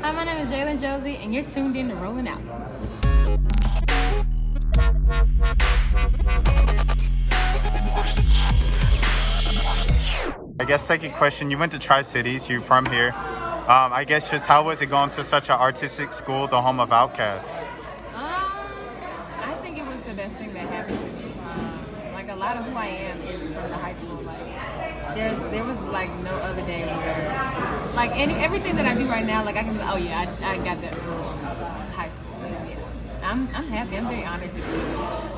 Hi, my name is Josey, and you're tuned in to Rolling Out. I guess second question, you went to Tri-Cities, you're from here. I guess just how was it going to such an artistic school, the home of Outcasts? I think it was the best thing that happened to me. Like a lot of who I am is from the high school. Like there was like no other day where like everything that I do right now, like I can oh yeah, I got that from high school. Yeah. I'm happy. I'm very honored to be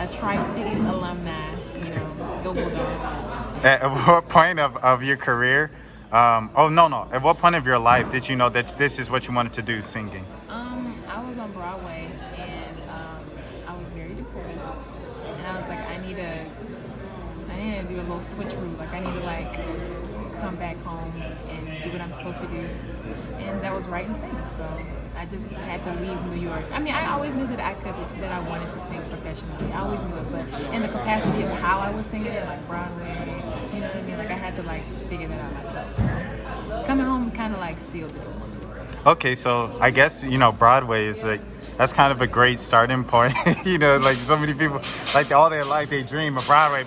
a Tri-Cities alumni. You know, go Bulldogs. At what point of your career, no. At what point of your life did you know that this is what you wanted to do, singing? I was on Broadway and I was very depressed. And I was like, I need to do a little switcheroo. Like I need to like come back home and do what I'm supposed to do. And that was writing singing. So I just had to leave New York. I mean, I always knew that I wanted to sing professionally. I always knew it, but in the capacity of how I was singing it, like Broadway, you know what I mean? Like I had to like figure that out myself. So coming home kind of like sealed it. Okay, so I guess, Broadway is like, that's kind of a great starting point. Like so many people, like all their life, they dream of Broadway.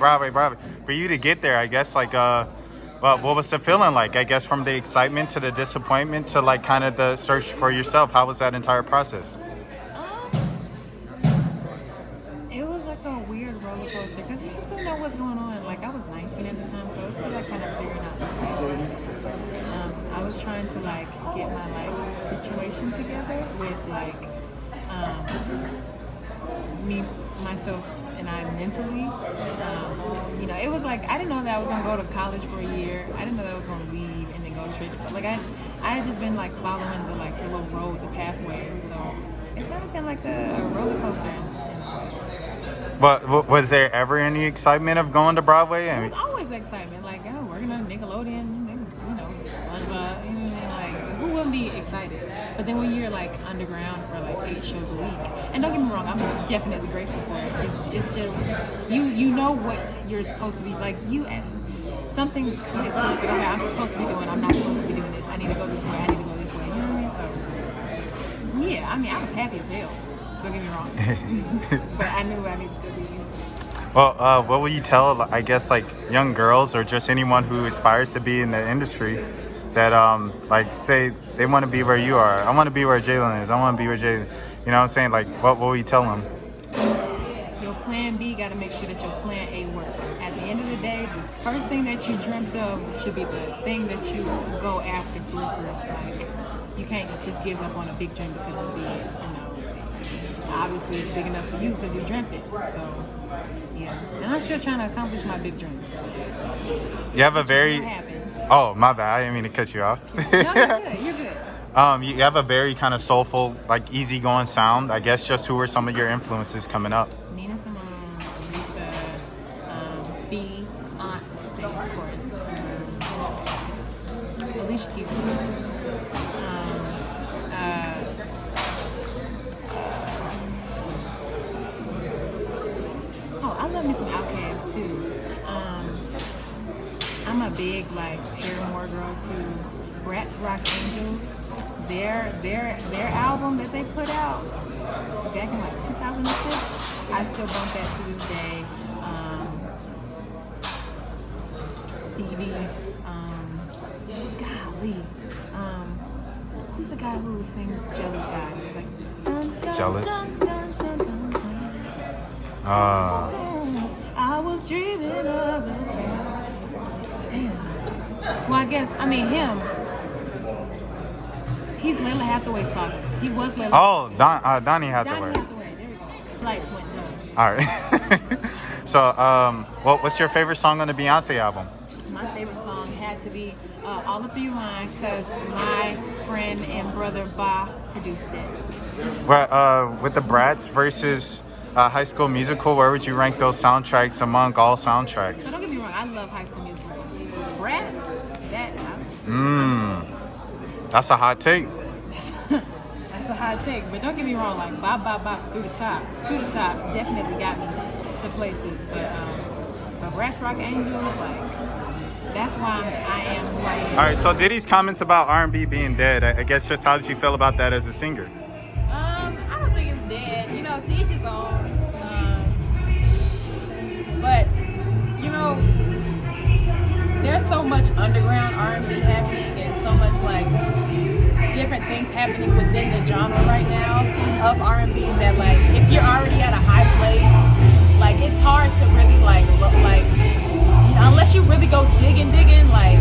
For you to get there, I guess, like, well, what was the feeling like? I guess from the excitement to the disappointment to like kind of the search for yourself. How was that entire process? It was like a weird roller coaster because you just don't know what's going on. Like I was 19 at the time, so I was still like kind of figuring out the I was trying to like get my like situation together with like me, myself, and I mentally. It was like I didn't know that I was gonna go to college for a year. I didn't know that I was gonna leave and then go to straight. Like I had just been like following the little road, the pathways. So it's kind of been like a roller coaster. But was there ever any excitement of going to Broadway? There was always excitement, like working on Nickelodeon, SpongeBob, you know what I mean? Like who wouldn't be excited? But then when you're like underground for like 8 shows a week, and don't get me wrong, I'm definitely grateful for it. It's just you know what you're supposed to be like. Something clicks to us like, okay, I'm supposed to be doing. I'm not supposed to be doing this. I need to go this way. I need to go this way. You know what I mean? So yeah, I mean I was happy as hell. Don't get me wrong. But I knew I needed to be. Well, what will you tell, I guess, like young girls or just anyone who aspires to be in the industry that, like, say they want to be where you are? I want to be where Jalen is. I want to be where Jalen. You know what I'm saying? Like, what will you tell them? Your plan B got to make sure that your plan A works. At the end of the day, the first thing that you dreamt of should be the thing that you go after for real. Like, you can't just give up on a big dream because it's big. Obviously it's big enough for you because you dreamt it. So yeah, and I'm still trying to accomplish my big dreams. So. You have a very oh my bad, I didn't mean to cut you off. No, you're good. You have a very kind of soulful, like easygoing sound. I guess just who are some of your influences coming up? Nina Simone, Aretha, B, Aunt, Sing, of course. Alicia Keys. I love me some Outkast too. I'm a big like Paramore girl too. Bratz Rock Angels, their album that they put out back in like 2006. I still bump that to this day. Stevie, golly, who's the guy who sings Jealous Guy? He's like dun, dun, Jealous. Dun, dun, dun, dun, dun. I was dreaming of the past. Damn. Well, him. He's Layla Hathaway's father. He was Layla. Oh, Donnie Hathaway. Donnie Hathaway. There we go. Lights went down. All right. So, what's your favorite song on the Beyonce album? My favorite song had to be All Up Through Your Mind because my friend and brother Ba produced it. Well, with the Bratz versus High School Musical, where would you rank those soundtracks among all soundtracks? So don't get me wrong, I love High School Musical. Bratz, that's a hot take. That's a hot take, but don't get me wrong, like bop bop bop through the top, to the top, definitely got me to places. But Bratz Rock Angels, like that's why I am who I am. All right, so Diddy's comments about R&B being dead, I guess just how did you feel about that as a singer? I don't think it's dead. You know, to each his own. But you know, there's so much underground R&B happening, and so much like different things happening within the genre right now of R&B that like if you're already at a high place, like it's hard to really like look like, you know, unless you really go digging, like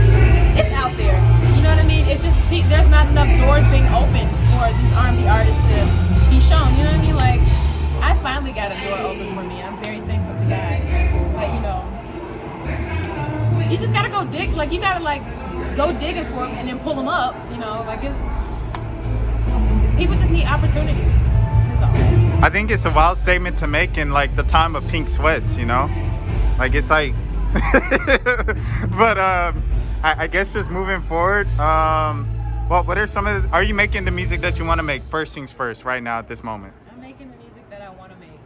it's out there. You know what I mean? It's just there's not enough doors being open for these R&B artists to be shown. You know what I mean? Like I finally got a door open for me, and I'm very thankful to God. But you know, you just gotta go dig. Like you gotta like go digging for them and then pull them up. You know, like it's people just need opportunities. That's all. I think it's a wild statement to make in like the time of pink sweats, you know? Like it's like but I guess just moving forward, well, what are some of are you making the music that you want to make? First things first right now at this moment. I'm making the music that I want to make.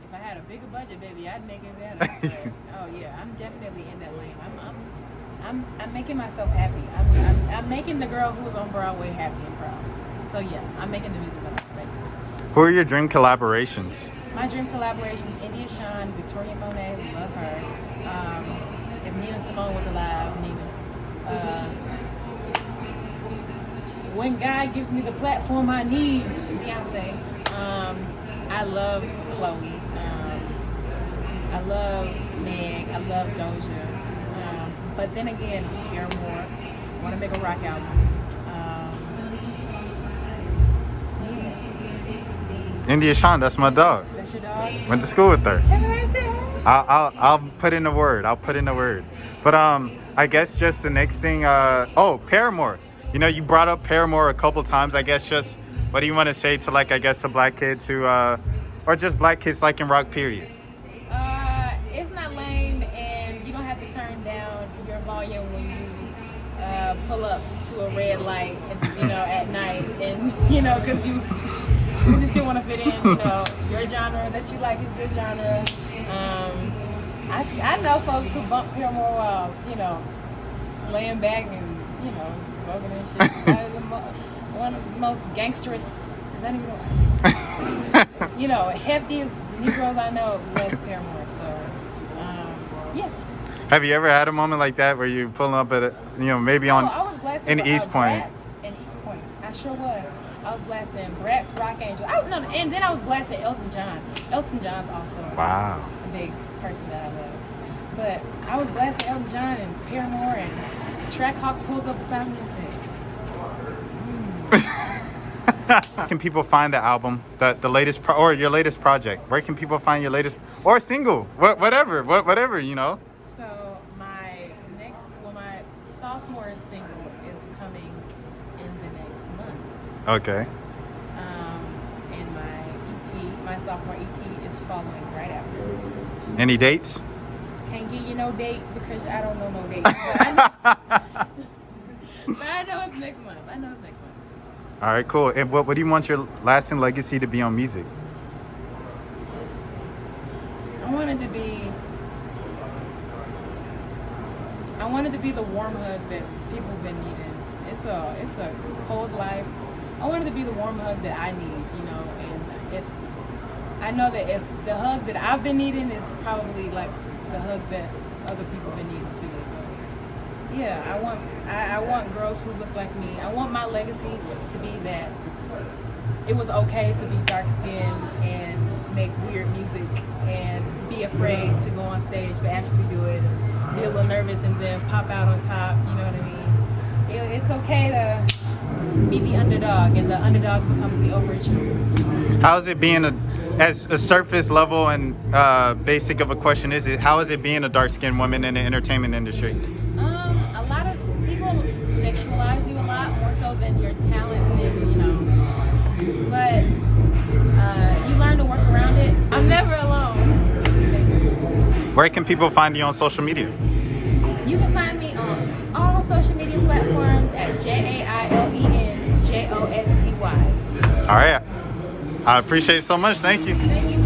If I had a bigger budget, baby, I'd make it better. But, oh yeah, I'm definitely in that lane. I'm making myself happy. I'm making the girl who was on Broadway happy and proud. So yeah, I'm making the music that I want to make. Who are your dream collaborations? My dream collaborations: India Shawn, Victoria Monet, love her. If Nina Simone was alive, Nina. When God gives me the platform I need, Beyonce. I love Chloe. I love Meg. I love Doja. But then again, Paramore. I want to make a rock album. India Shawn, that's my dog. That's your dog? Went to school with her. Tell me what I said. I'll put in the word. But I guess just the next thing. Oh, Paramore. You know, you brought up Paramore a couple times. I guess just what do you want to say to like I guess the black kids who or just black kids like in rock period? It's not lame, and you don't have to turn down your volume when you pull up to a red light, you know, at night, and you know, because you still want to fit in. You know, your genre that you like is your genre. I know folks who bump Paramore while, you know, laying back and, you know, smoking and shit. One of the most gangsterous, is that even right? You know, heftiest Negroes I know loves Paramore. So, yeah. Have you ever had a moment like that where you pulling up at a, you know, maybe on I was blasting in East Point? Bratz in East Point. I sure was. I was blasting Bratz, Rock Angel. And then I was blasting Elton John. Elton John's also Wow. a big person that I love. But I was blasting Elton John and Paramore, and Trackhawk pulls up beside me and said, Where can people find the album, the latest or your latest project? Where can people find your latest or single, whatever, you know? So my sophomore single is coming in the next month. Okay. And my sophomore EP is following right after. Any dates? Can't give you no date because I don't know no date. But I know it's next month. All right, cool. And what do you want your lasting legacy to be on music? I wanted to be the warm hug that people have been needing. It's a cold life. I wanted to be the warm hug that I need, you know, and I know that if the hug that I've been needing is probably like the hug that other people have been needing too. So yeah, I want girls who look like me. I want my legacy to be that it was okay to be dark skinned and make weird music and be afraid to go on stage but actually do it and be a little nervous and then pop out on top, you know what I mean? It's okay to be the underdog, and the underdog becomes the overachiever. How's it being as a surface level and basic of a question is it? How is it being a dark-skinned woman in the entertainment industry? A lot of people sexualize you a lot more so than your talent, and you know. But you learn to work around it. I'm never alone. Basically. Where can people find you on social media? You can find me on all social media platforms at JAILENJOSEY. All right. I appreciate it so much. Thank you. Thank you.